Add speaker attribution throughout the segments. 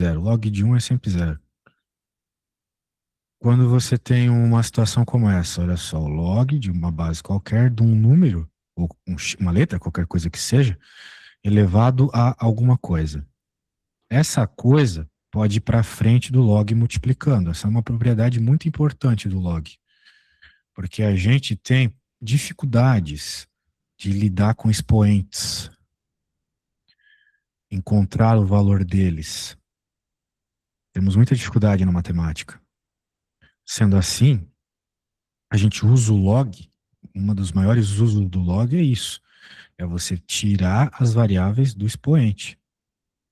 Speaker 1: zero. Log de um é sempre zero. Quando você tem uma situação como essa, olha só, o log de uma base qualquer, de um número, ou uma letra, qualquer coisa que seja, elevado a alguma coisa. Essa coisa pode ir para frente do log multiplicando. Essa é uma propriedade muito importante do log, porque a gente tem dificuldades de lidar com expoentes, encontrar o valor deles. Temos muita dificuldade na matemática. Sendo assim, a gente usa o log, uma dos maiores usos do log é isso, é você tirar as variáveis do expoente.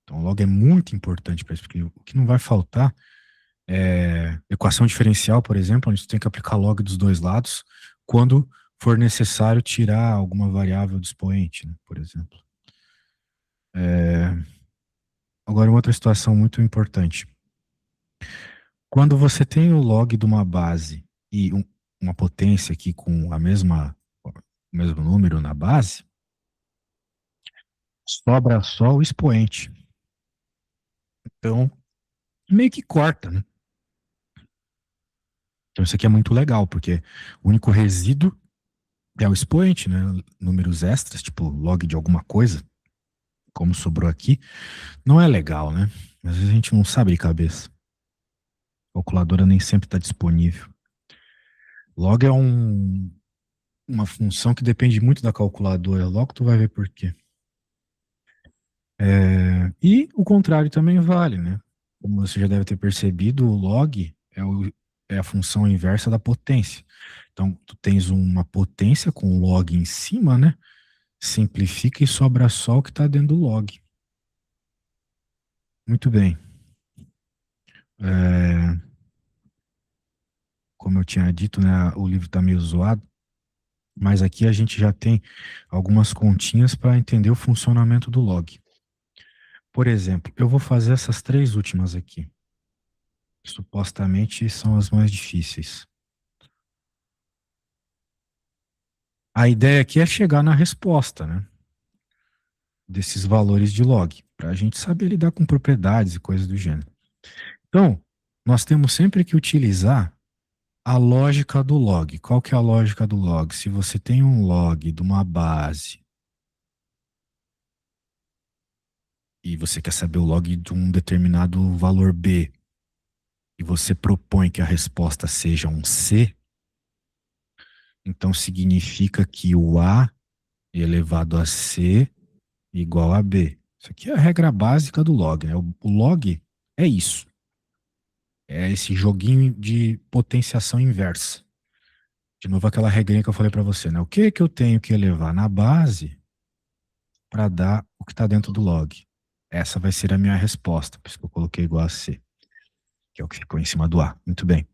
Speaker 1: Então, o log é muito importante para isso, porque o que não vai faltar é equação diferencial, por exemplo, onde você tem que aplicar log dos dois lados, quando for necessário tirar alguma variável do expoente, né, por exemplo. Agora, uma outra situação muito importante. Quando você tem o log de uma base e uma potência aqui com o mesmo número na base, sobra só o expoente. Então, meio que corta, né? Então, isso aqui é muito legal, porque o único resíduo é o expoente, né? Números extras, tipo log de alguma coisa, como sobrou aqui, não é legal, né? Às vezes a gente não sabe de cabeça. A calculadora nem sempre está disponível. Log é uma função que depende muito da calculadora. Logo tu vai ver por quê. E o contrário também vale, né? Como você já deve ter percebido, o log é a função inversa da potência. Então, tu tens uma potência com log em cima, né? Simplifica e sobra só o que está dentro do log. Muito bem. Como eu tinha dito, né? O livro está meio zoado, mas aqui a gente já tem algumas continhas para entender o funcionamento do log. Por exemplo, eu vou fazer essas três últimas aqui. Supostamente são as mais difíceis. A ideia aqui é chegar na resposta, né? Desses valores de log, para a gente saber lidar com propriedades e coisas do gênero. Então, nós temos sempre que utilizar a lógica do log. Qual que é a lógica do log? Se você tem um log de uma base e você quer saber o log de um determinado valor B e você propõe que a resposta seja um C, então significa que o A elevado a C igual a B. Isso aqui é a regra básica do log, né? O log é isso. É esse joguinho de potenciação inversa. De novo, aquela regrinha que eu falei para você, né? O que que eu tenho que elevar na base para dar o que está dentro do log? Essa vai ser a minha resposta, por isso que eu coloquei igual a C, que é o que ficou em cima do A. Muito bem.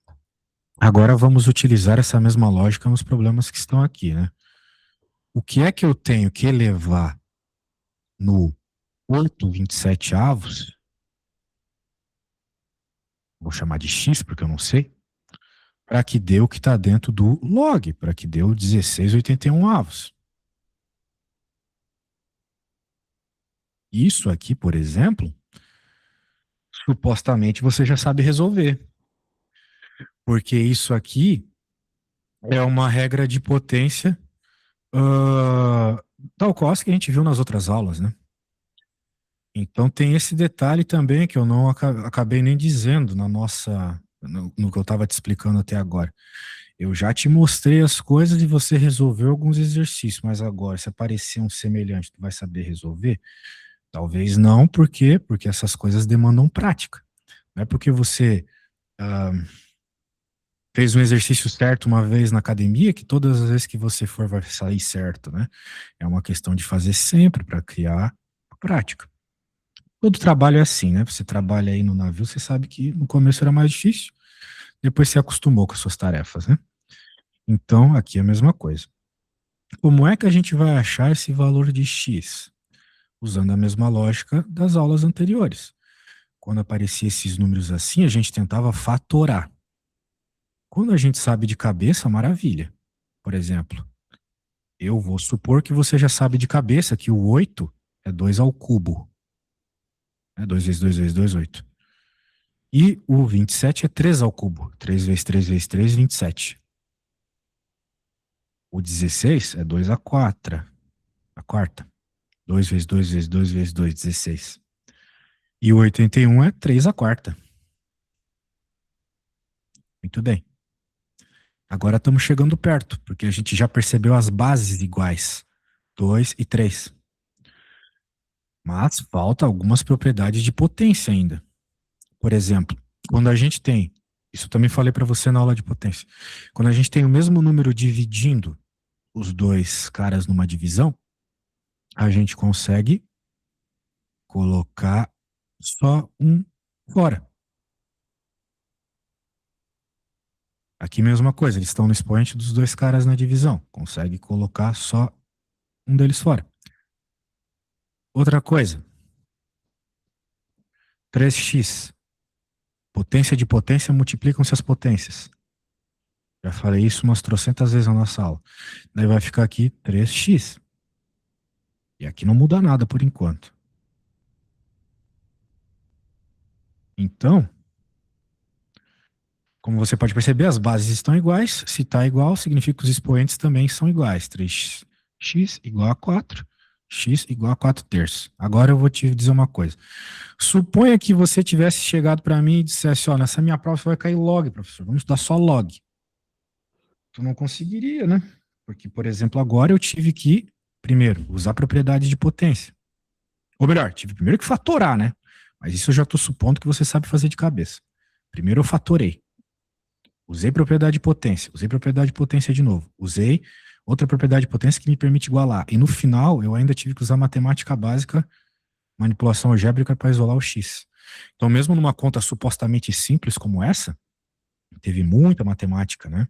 Speaker 1: Agora vamos utilizar essa mesma lógica nos problemas que estão aqui, né? O que é que eu tenho que elevar no 8/27 avos? Vou chamar de x porque eu não sei, para que dê o que está dentro do log, para que dê o 16/81 avos. Isso aqui, por exemplo, supostamente você já sabe resolver, porque isso aqui é uma regra de potência tal qual as que a gente viu nas outras aulas, né? Então tem esse detalhe também que eu não acabei nem dizendo no que eu estava te explicando até agora. Eu já te mostrei as coisas e você resolveu alguns exercícios, mas agora, se aparecer um semelhante, tu vai saber resolver? Talvez não, por quê? Porque essas coisas demandam prática. Não é porque você ah, fez um exercício certo uma vez na academia que todas as vezes que você for vai sair certo, né? É uma questão de fazer sempre para criar prática. Todo trabalho é assim, né? Você trabalha aí no navio, você sabe que no começo era mais difícil, depois você acostumou com as suas tarefas, né? Então, aqui é a mesma coisa. Como é que a gente vai achar esse valor de x? Usando a mesma lógica das aulas anteriores. Quando aparecia esses números assim, a gente tentava fatorar. Quando a gente sabe de cabeça, maravilha. Por exemplo, eu vou supor que você já sabe de cabeça que o 8 é 2 ao cubo. 2 vezes 2 vezes 2, 8. E o 27 é 3 ao cubo. 3 vezes 3 vezes 3, 27. O 16 é 2 a 4. A quarta. 2 vezes 2 vezes 2 vezes 2, 16. E o 81 é 3 a quarta. Muito bem. Agora estamos chegando perto, porque a gente já percebeu as bases iguais. 2 e 3. Mas falta algumas propriedades de potência ainda. Por exemplo, quando a gente tem, isso eu também falei para você na aula de potência, quando a gente tem o mesmo número dividindo os dois caras numa divisão, a gente consegue colocar só um fora. Aqui mesma coisa, eles estão no expoente dos dois caras na divisão, consegue colocar só um deles fora. Outra coisa, 3x, potência de potência multiplicam-se as potências. Já falei isso umas trocentas vezes na nossa aula. Daí vai ficar aqui 3x. E aqui não muda nada por enquanto. Então, como você pode perceber, as bases estão iguais. Se está igual, significa que os expoentes também são iguais. 3x igual a 4, x igual a 4 terços. Agora eu vou te dizer uma coisa. Suponha que você tivesse chegado para mim e dissesse, ó, nessa minha prova você vai cair log, professor. Vamos estudar só log. Tu não conseguiria, né? Porque, por exemplo, agora eu tive que, primeiro, usar propriedade de potência. Ou melhor, tive primeiro que fatorar, né? Mas isso eu já estou supondo que você sabe fazer de cabeça. Primeiro eu fatorei. Usei propriedade de potência. Usei propriedade de potência de novo. Usei outra propriedade de potência que me permite igualar. E no final, eu ainda tive que usar matemática básica, manipulação algébrica para isolar o x. Então, mesmo numa conta supostamente simples como essa, teve muita matemática, né?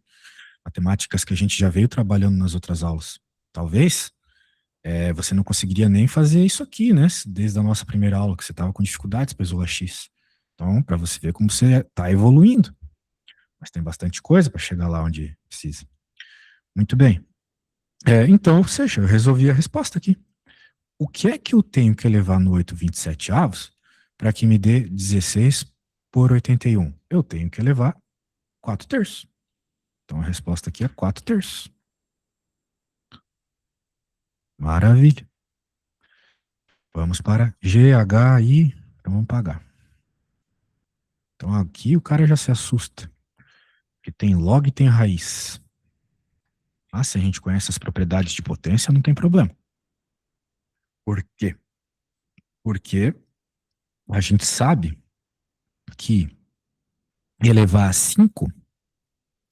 Speaker 1: Matemáticas que a gente já veio trabalhando nas outras aulas. Talvez você não conseguiria nem fazer isso aqui, né? Desde a nossa primeira aula, que você estava com dificuldades para isolar x. Então, para você ver como você está evoluindo. Mas tem bastante coisa para chegar lá onde precisa. Muito bem. Então, ou seja, eu resolvi a resposta aqui. O que é que eu tenho que elevar no 8,27 avos para que me dê 16 por 81? Eu tenho que elevar 4 terços. Então, a resposta aqui é 4 terços. Maravilha. Vamos para GHI. Então, vamos pagar. Então, aqui o cara já se assusta. Porque tem log e tem raiz. Ah, se a gente conhece as propriedades de potência, não tem problema. Por quê? Porque a gente sabe que elevar a 5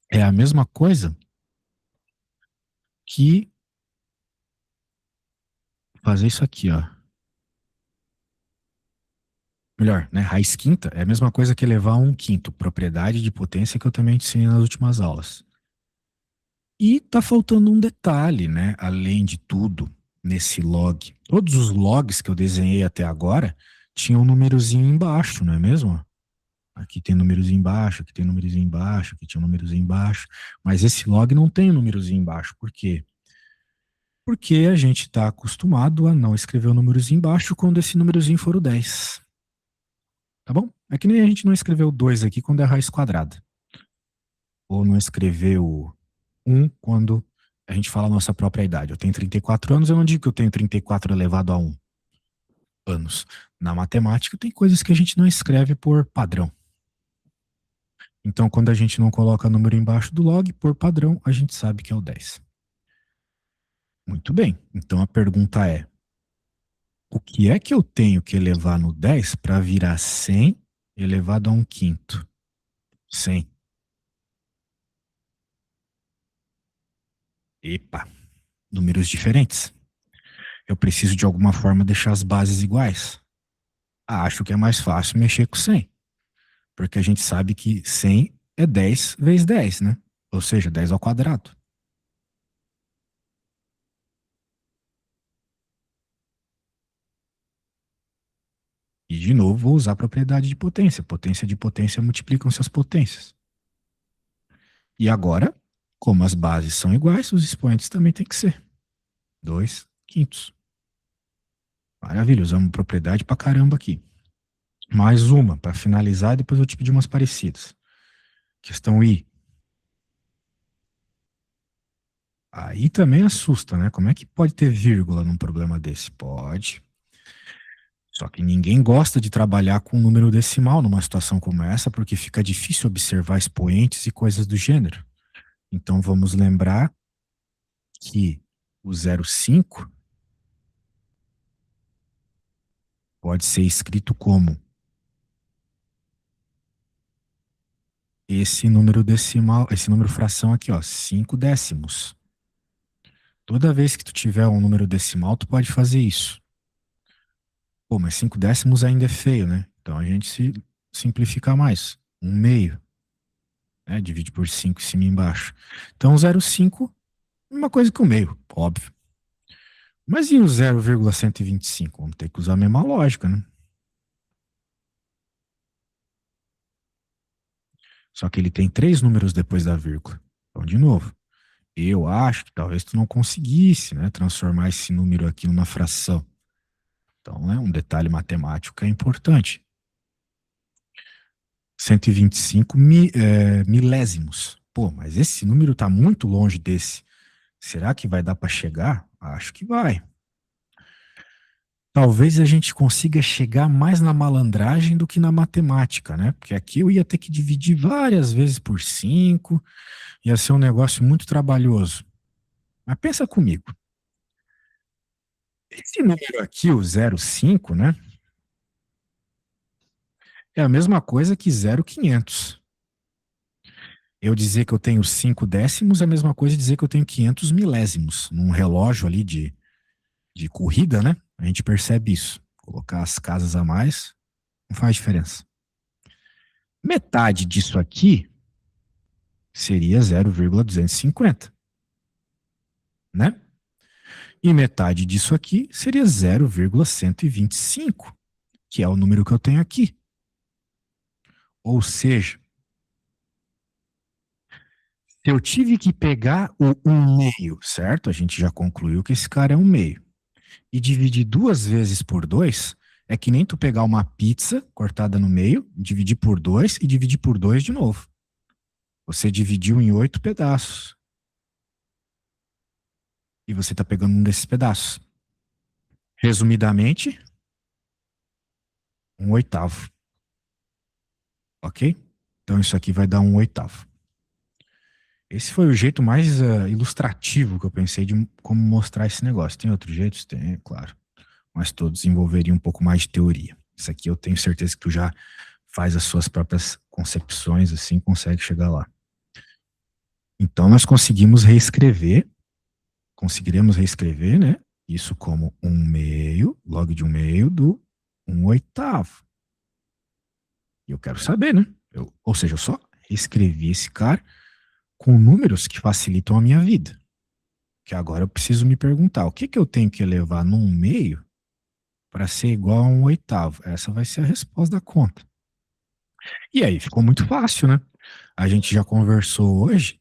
Speaker 1: é a mesma coisa que fazer isso aqui, ó. Melhor, né? Raiz quinta é a mesma coisa que elevar a 1/5, propriedade de potência que eu também te ensinei nas últimas aulas. E tá faltando um detalhe, né? Além de tudo, nesse log. Todos os logs que eu desenhei até agora tinham um númerozinho embaixo, não é mesmo? Aqui tem númerozinho embaixo, aqui tem númerozinho embaixo, aqui tinha um númerozinho embaixo. Mas esse log não tem um númerozinho embaixo. Por quê? Porque a gente está acostumado a não escrever o númerozinho embaixo quando esse númerozinho for o 10. Tá bom? É que nem a gente não escreveu 2 aqui quando é raiz quadrada. Ou não escreveu 1 quando a gente fala a nossa própria idade. Eu tenho 34 anos, eu não digo que eu tenho 34 elevado a 1 anos. Na matemática tem coisas que a gente não escreve por padrão. Então, quando a gente não coloca número embaixo do log, por padrão, a gente sabe que é o 10. Muito bem. Então, a pergunta é, o que é que eu tenho que elevar no 10 para virar 100 elevado a 1/5? 100. Epa, números diferentes. Eu preciso de alguma forma deixar as bases iguais. Acho que é mais fácil mexer com 100. Porque a gente sabe que 100 é 10 vezes 10, né? Ou seja, 10 ao quadrado. E, de novo, vou usar a propriedade de potência. Potência de potência multiplicam-se as potências. E agora, como as bases são iguais, os expoentes também têm que ser 2/5. Maravilha, usamos propriedade pra caramba aqui. Mais uma, para finalizar, e depois eu te pedir umas parecidas. Questão I. Aí também assusta, né? Como é que pode ter vírgula num problema desse? Pode. Só que ninguém gosta de trabalhar com um número decimal numa situação como essa, porque fica difícil observar expoentes e coisas do gênero. Então vamos lembrar que o 0,5 pode ser escrito como esse número decimal, esse número fração aqui, ó, 5 décimos. Toda vez que tu tiver um número decimal, tu pode fazer isso. Pô, mas 5 décimos ainda é feio, né? Então a gente se simplifica mais. Um meio, né? Divide por 5 em cima e embaixo. Então 0,5, uma coisa que o meio, óbvio. Mas e o 0,125? Vamos ter que usar a mesma lógica, né? Só que ele tem 3 números depois da vírgula. Então, de novo, eu acho que talvez tu não conseguisse, né, transformar esse número aqui numa fração. Então, é um detalhe matemático que é importante. 125 milésimos. Pô, mas esse número está muito longe desse. Será que vai dar para chegar? Acho que vai. Talvez a gente consiga chegar mais na malandragem do que na matemática, né? Porque aqui eu ia ter que dividir várias vezes por 5, ia ser um negócio muito trabalhoso. Mas pensa comigo. Esse número aqui, o 0,5, né? É a mesma coisa que 0,500. Eu dizer que eu tenho 5 décimos é a mesma coisa dizer que eu tenho 500 milésimos. Num relógio ali de corrida, né? A gente percebe isso. Colocar as casas a mais não faz diferença. Metade disso aqui seria 0,250, né? E metade disso aqui seria 0,125, que é o número que eu tenho aqui. Ou seja, eu tive que pegar o 1/2, certo? A gente já concluiu que esse cara é 1/2. E dividir 2 vezes por 2 é que nem tu pegar uma pizza cortada no meio, dividir por 2 e dividir por 2 de novo. Você dividiu em 8 pedaços. E você está pegando um desses pedaços. Resumidamente, 1/8. Ok? Então isso aqui vai dar 1/8. Esse foi o jeito mais ilustrativo que eu pensei de como mostrar esse negócio. Tem outros jeitos? Tem, é claro. Mas todos envolveriam um pouco mais de teoria. Isso aqui eu tenho certeza que tu já faz as suas próprias concepções, assim, consegue chegar lá. Então nós conseguiremos reescrever, né? Isso como 1/2, log de 1/2 do 1/8. E eu quero saber, né? Ou seja, eu só reescrevi esse cara com números que facilitam a minha vida. Que agora eu preciso me perguntar, o que que eu tenho que elevar no 1/2 para ser igual a 1/8? Essa vai ser a resposta da conta. E aí ficou muito fácil, né? A gente já conversou hoje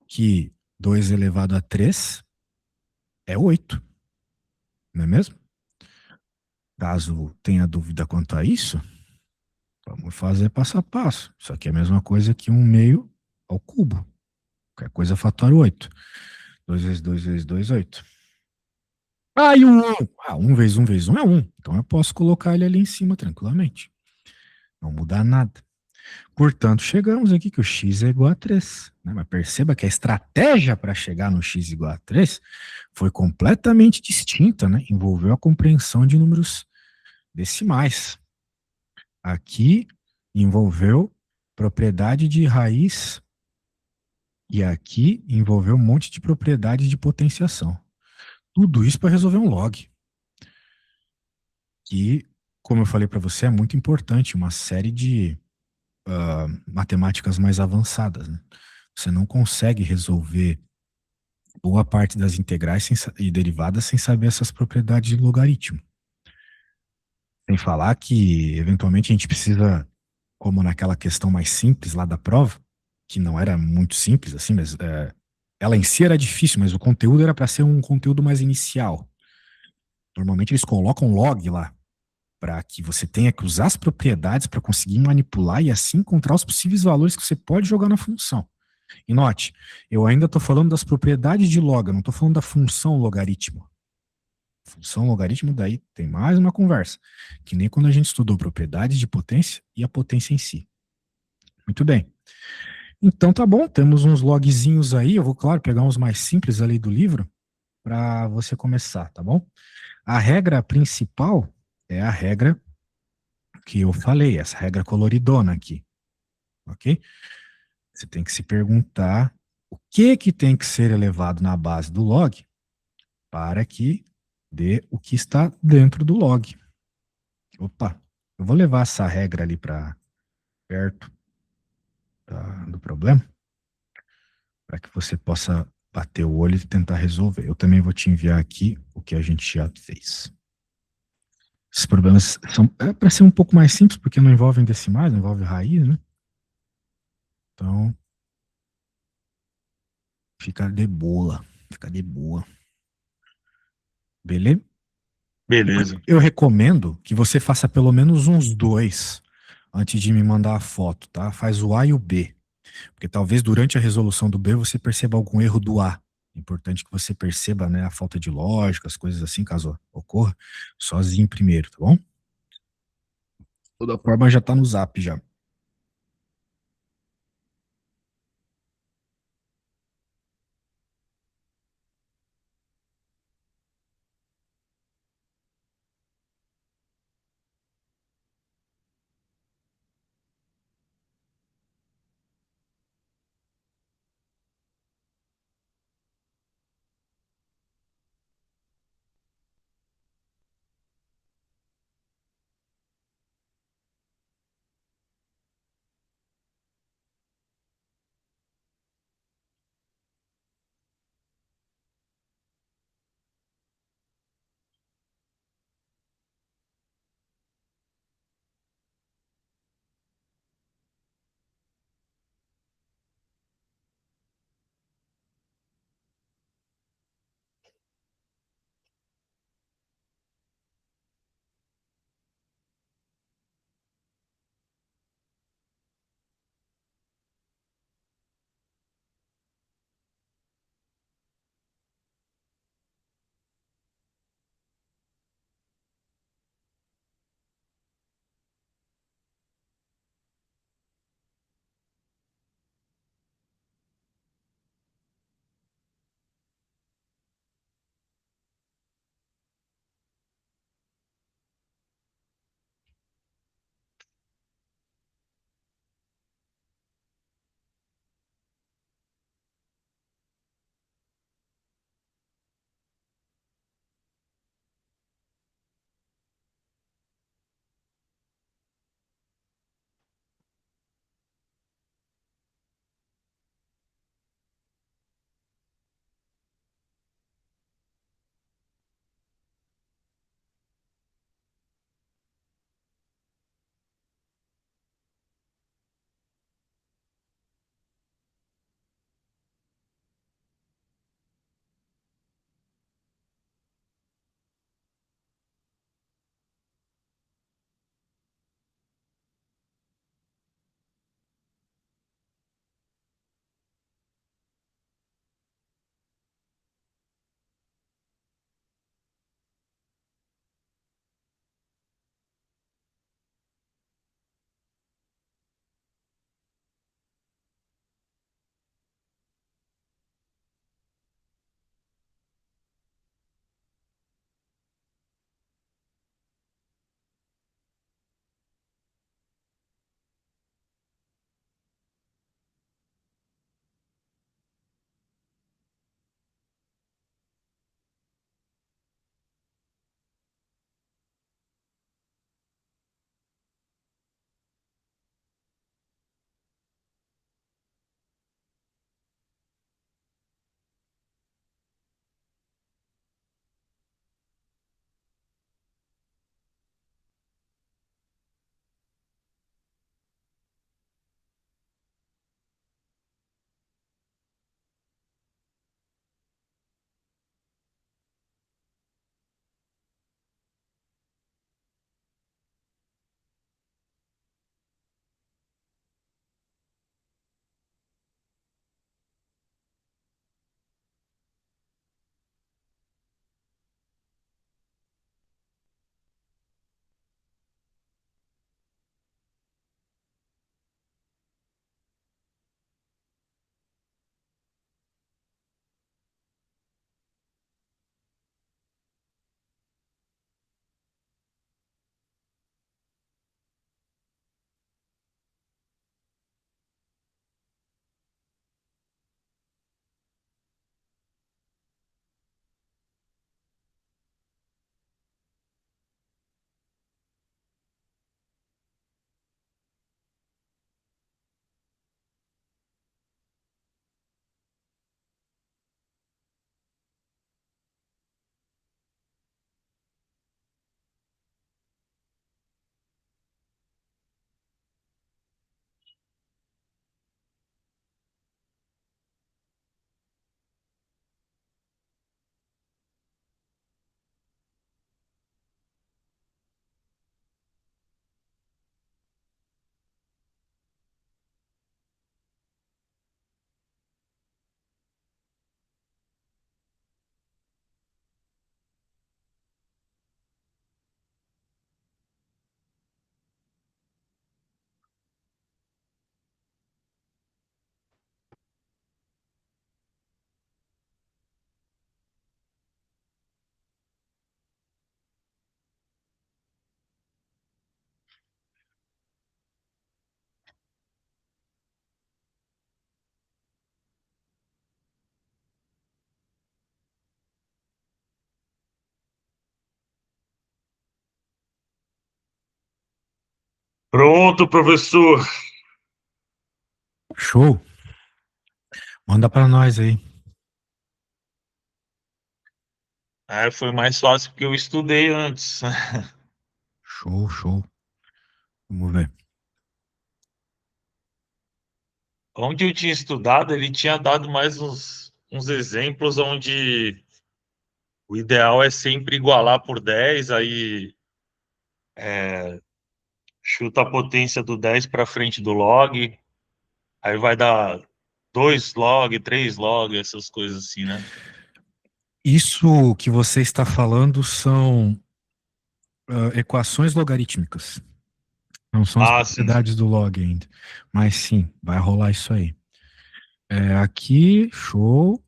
Speaker 1: que 2 elevado a 3 é 8, não é mesmo? Caso tenha dúvida quanto a isso, vamos fazer passo a passo. Isso aqui é a mesma coisa que 1/2 ao cubo. Qualquer coisa fator 8. 2 vezes 2 vezes 2, 8. Ah, e 1. 1 vezes 1 vezes 1 é 1. Então eu posso colocar ele ali em cima tranquilamente. Não muda nada. Portanto, chegamos aqui que o x é igual a 3. Né? Mas perceba que a estratégia para chegar no x igual a 3 foi completamente distinta, né? Envolveu a compreensão de números decimais. Aqui envolveu propriedade de raiz e aqui envolveu um monte de propriedades de potenciação. Tudo isso para resolver um log. Que, como eu falei para você, é muito importante, uma série de matemáticas mais avançadas. Né? Você não consegue resolver boa parte das integrais e derivadas sem saber essas propriedades de logaritmo. Sem falar que, eventualmente, a gente precisa, como naquela questão mais simples lá da prova, que não era muito simples assim, mas ela em si era difícil, mas o conteúdo era para ser um conteúdo mais inicial. Normalmente eles colocam log lá. para que você tenha que usar as propriedades para conseguir manipular e assim encontrar os possíveis valores que você pode jogar na função. E note, eu ainda estou falando das propriedades de log, eu não estou falando da função logaritmo. Função logaritmo, daí tem mais uma conversa, que nem quando a gente estudou propriedades de potência e a potência em si. Muito bem. Então tá bom, temos uns logzinhos aí, eu vou, claro, pegar uns mais simples ali do livro para você começar, tá bom? A regra principal é a regra que eu falei, essa regra coloridona aqui, ok? Você tem que se perguntar o que tem que ser elevado na base do log para que dê o que está dentro do log. Opa, eu vou levar essa regra ali para perto do problema, para que você possa bater o olho e tentar resolver. Eu também vou te enviar aqui o que a gente já fez. Esses problemas são para ser um pouco mais simples, porque não envolvem decimais, não envolve raiz, né? Então, fica de boa, fica de boa. Beleza?
Speaker 2: Beleza.
Speaker 1: Eu recomendo que você faça pelo menos uns dois antes de me mandar a foto, tá? Faz o A e o B, porque talvez durante a resolução do B você perceba algum erro do A. É importante que você perceba, né, a falta de lógica, as coisas assim, caso ocorra, sozinho primeiro, tá bom? Toda forma já tá no zap já.
Speaker 2: Pronto, professor.
Speaker 1: Show. Manda para nós aí.
Speaker 2: Foi mais fácil porque eu estudei antes.
Speaker 1: Show, show. Vamos ver.
Speaker 2: Onde eu tinha estudado, ele tinha dado mais uns exemplos onde o ideal é sempre igualar por 10, aí chuta a potência do 10 para frente do log, aí vai dar 2 log, 3 log, essas coisas assim, né?
Speaker 1: Isso que você está falando são equações logarítmicas. Não são as
Speaker 2: Ah, sim, sim.
Speaker 1: propriedades do log ainda. Mas sim, vai rolar isso aí. Aqui, show.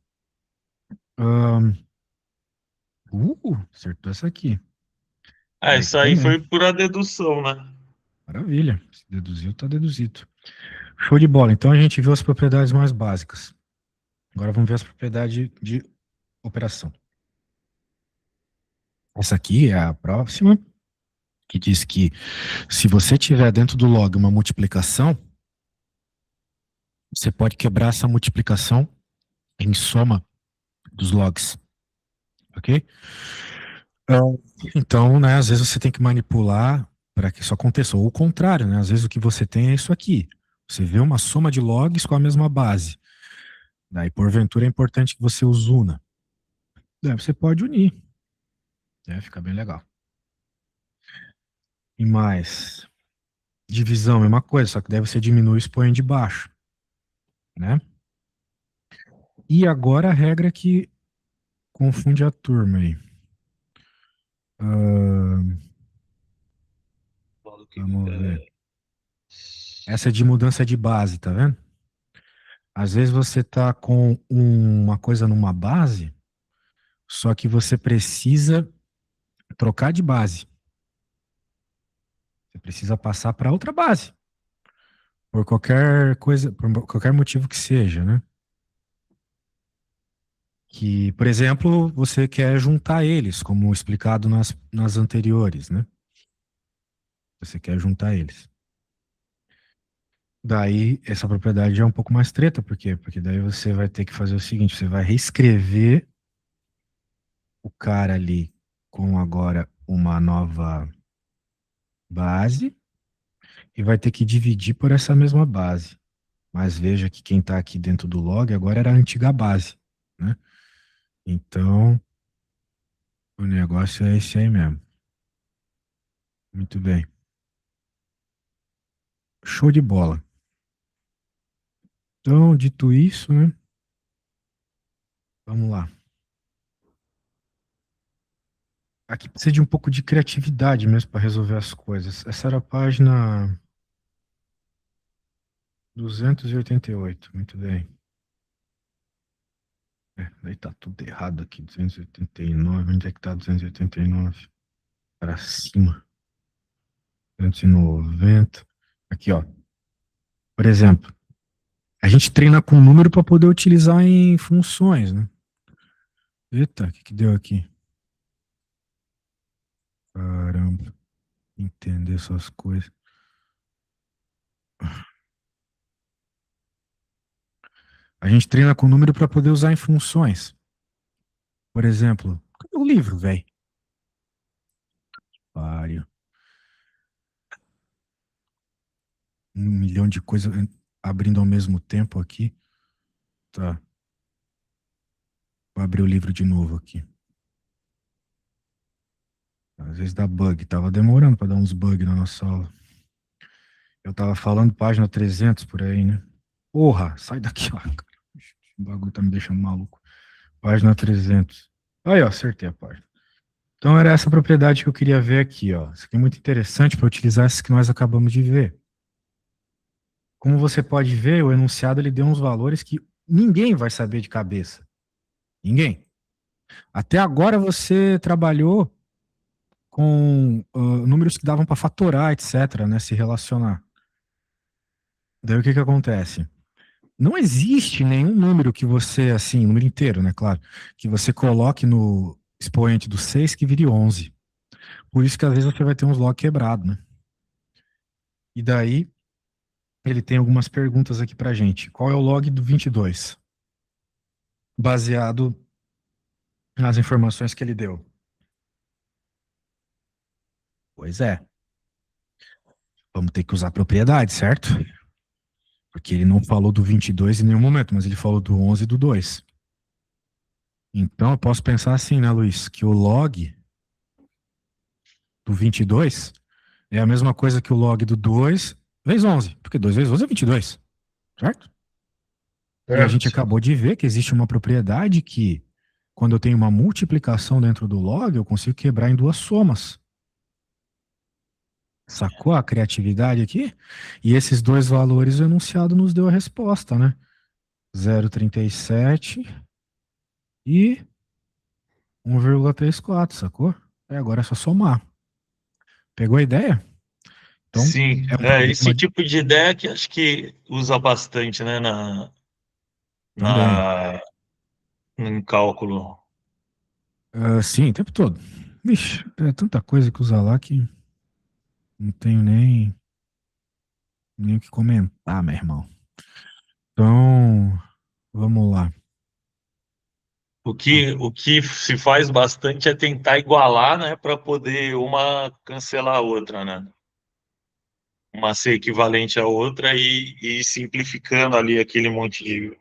Speaker 1: Ahn, acertou essa aqui. Aí
Speaker 2: Isso aí
Speaker 1: também.
Speaker 2: foi pura dedução, né?
Speaker 1: Maravilha. Se deduziu, tá deduzido. Show de bola. Então a gente viu as propriedades mais básicas. Agora vamos ver as propriedades de operação. Essa aqui é a próxima, que diz que se você tiver dentro do log uma multiplicação, você pode quebrar essa multiplicação em soma dos logs, ok? Então, né, às vezes você tem que manipular para que isso aconteça, ou o contrário, né? Às vezes o que você tem é isso aqui. Você vê uma soma de logs com a mesma base. Daí, porventura, é importante que você os una. Daí você pode unir. Fica bem legal. E mais, divisão, mesma coisa, só que daí você diminui o expoente de baixo, né? E agora a regra que confunde a turma aí. Ahn, vamos ver. Essa é de mudança de base, tá vendo? Às vezes você tá com uma coisa numa base, só que você precisa trocar de base. Você precisa passar para outra base, por qualquer coisa, por qualquer motivo que seja, né? Que, por exemplo, você quer juntar eles, como explicado nas anteriores, né? Você quer juntar eles. Daí, essa propriedade é um pouco mais treta, por quê? Porque daí você vai ter que fazer o seguinte, você vai reescrever o cara ali com agora uma nova base e vai ter que dividir por essa mesma base. Mas veja que quem está aqui dentro do log agora era a antiga base, né? Então, o negócio é esse aí mesmo. Muito bem. Show de bola. Então, dito isso, né? Vamos lá. Aqui precisa de um pouco de criatividade mesmo para resolver as coisas. Essa era a página 288. Muito bem. Daí tá tudo errado aqui. 289. Onde é que tá 289? Para cima. 290. Aqui, ó. Por exemplo, a gente treina com número para poder utilizar em funções, né? Eita, o que que deu aqui? Caramba, entender essas coisas. A gente treina com número para poder usar em funções. Por exemplo, cadê o livro, velho? Páreo. Um milhão de coisas abrindo ao mesmo tempo aqui. Tá. Vou abrir o livro de novo aqui. Às vezes dá bug. Tava demorando para dar uns bugs na nossa aula. Eu tava falando página 300 por aí, né? Porra, sai daqui, ó. O bagulho tá me deixando maluco. Página 300. Aí, ó, acertei a página. Então era essa propriedade que eu queria ver aqui, ó. Isso aqui é muito interessante para utilizar essas que nós acabamos de ver. Como você pode ver, o enunciado ele deu uns valores que ninguém vai saber de cabeça. Ninguém. Até agora você trabalhou com números que davam para fatorar, etc., né, se relacionar. Daí o que que acontece? Não existe nenhum número que você, assim, número inteiro, né, claro, que você coloque no expoente do 6 que vire 11. Por isso que às vezes você vai ter uns log quebrado, né? E daí ele tem algumas perguntas aqui pra gente. Qual é o log do 22? Baseado nas informações que ele deu. Pois é, vamos ter que usar propriedade, certo? Porque ele não falou do 22 em nenhum momento, mas ele falou do 11 e do 2. Então eu posso pensar assim, né, Luiz? Que o log do 22 é a mesma coisa que o log do 2 vezes 11, porque 2 vezes 11 é 22, certo? E a gente
Speaker 2: Certo.
Speaker 1: acabou de ver que existe uma propriedade que, quando eu tenho uma multiplicação dentro do log, eu consigo quebrar em duas somas. Sacou a criatividade aqui? E esses dois valores o enunciado nos deu a resposta, né? 0,37 e 1,34, sacou? Agora é só somar. Pegou a ideia? Então,
Speaker 2: Sim,
Speaker 1: é um
Speaker 2: esse
Speaker 1: problema
Speaker 2: tipo de ideia que acho que usa bastante, né,
Speaker 1: também.
Speaker 2: na, em cálculo.
Speaker 1: Ah, sim, o tempo todo. Vixe, é tanta coisa que usar lá que não tenho nem o que comentar, meu irmão. Então, vamos lá.
Speaker 2: O que se faz bastante é tentar igualar, né, para poder uma cancelar a outra, né? Uma ser equivalente à outra e simplificando ali aquele monte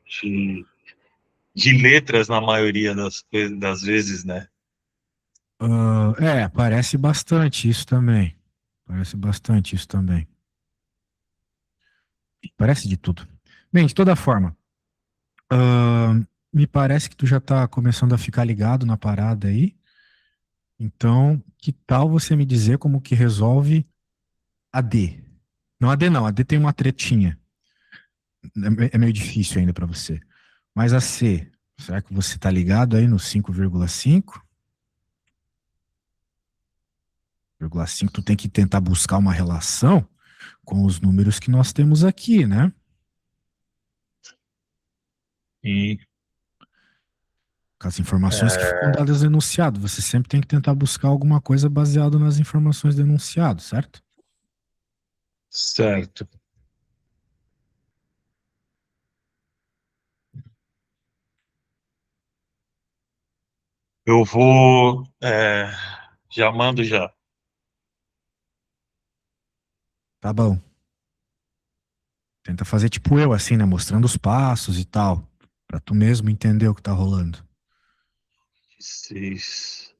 Speaker 2: de letras na maioria das vezes, né?
Speaker 1: Parece bastante isso também. Parece bastante isso também. Parece de tudo. Bem, de toda forma, ah, me parece que tu já tá começando a ficar ligado na parada aí. Então, que tal você me dizer como que resolve a D? Não, a D não. A D tem uma tretinha. É meio difícil ainda para você. Mas a C, será que você tá ligado aí no 5,5? 5,5, tu tem que tentar buscar uma relação com os números que nós temos aqui, né?
Speaker 2: E
Speaker 1: Com as informações que foram
Speaker 2: é,
Speaker 1: dadas no enunciado. Você sempre tem que tentar buscar alguma coisa baseada nas informações do enunciado, certo?
Speaker 2: certo. Eu vou já mando já.
Speaker 1: Tá bom. Tenta fazer tipo eu, assim, né? Mostrando os passos e tal. Pra tu mesmo entender o que tá rolando.
Speaker 2: Seis.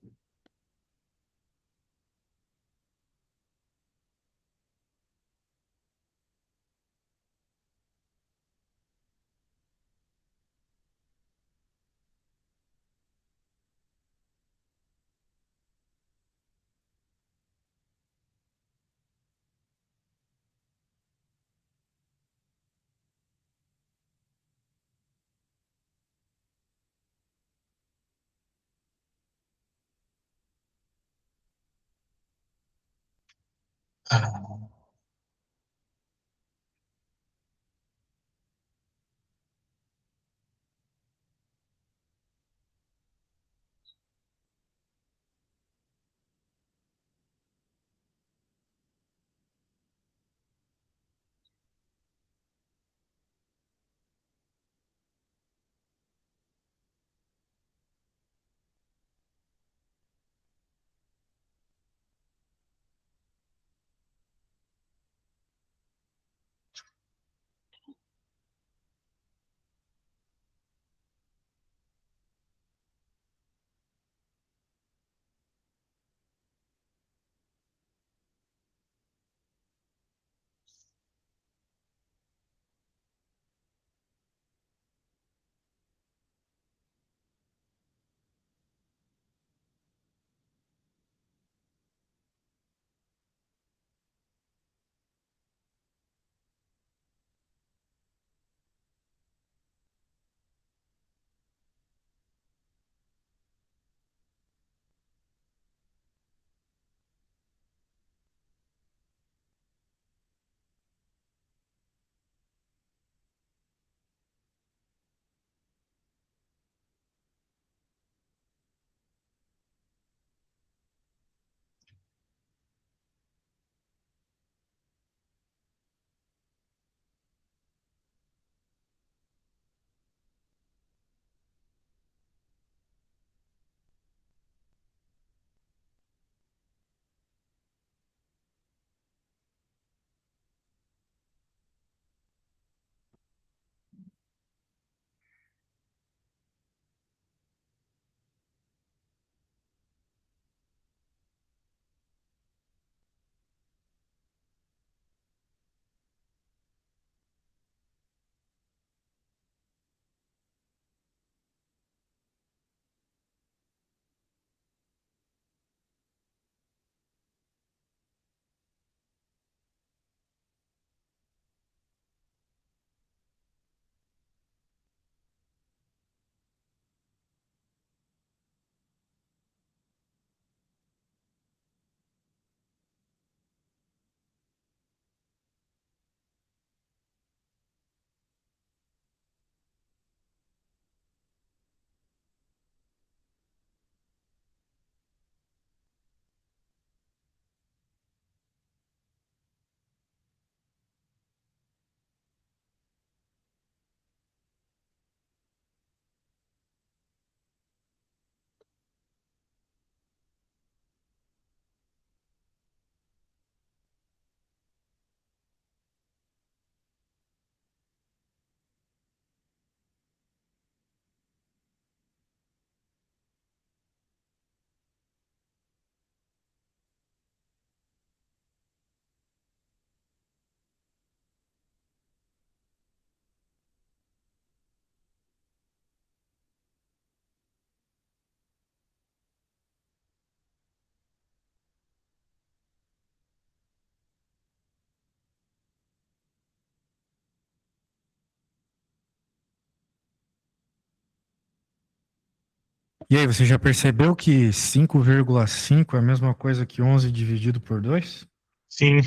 Speaker 1: E aí, você já percebeu que 5,5 é a mesma coisa que 11 dividido por 2?
Speaker 2: Sim,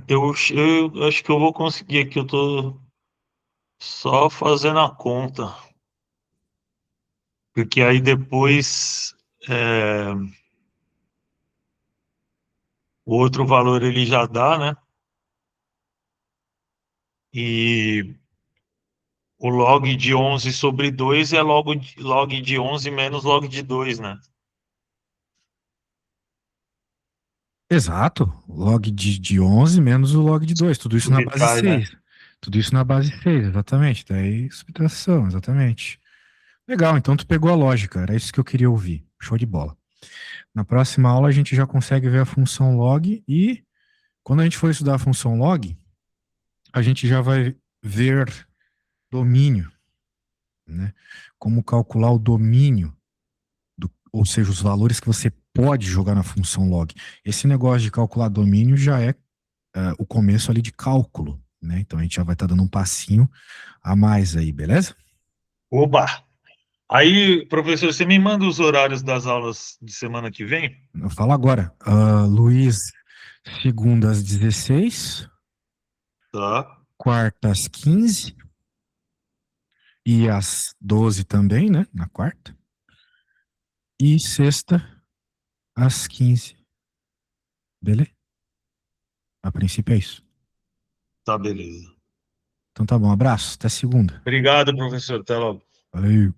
Speaker 2: eu acho que eu vou conseguir aqui. Eu tô só fazendo a conta, porque aí depois é, o outro valor ele já dá, né? E o log de 11 sobre 2 é log de 11 menos log de 2, né?
Speaker 1: Exato. Log de 11 menos o log de 2. Tudo isso na base
Speaker 2: Subtrai, né?
Speaker 1: 6. Tudo isso na base 6, exatamente. Daí, subtração, exatamente. Legal, então tu pegou a lógica. Era isso que eu queria ouvir. Show de bola. Na próxima aula a gente já consegue ver a função log e quando a gente for estudar a função log, a gente já vai ver domínio, né? Como calcular o domínio, ou seja, os valores que você pode jogar na função log. Esse negócio de calcular domínio já é o começo ali de cálculo, né? Então a gente já vai estar dando um passinho a mais aí, beleza?
Speaker 2: Oba! Aí, professor, você me manda os horários das aulas de semana que vem?
Speaker 1: Eu falo agora. Luiz, segunda às 16,
Speaker 2: Tá,
Speaker 1: quarta às 15 e às 12 também, né? Na quarta. E sexta às 15. Beleza? A princípio é isso.
Speaker 2: tá, beleza.
Speaker 1: Então tá bom, abraço, até segunda.
Speaker 2: Obrigado, professor. Até logo.
Speaker 1: Valeu.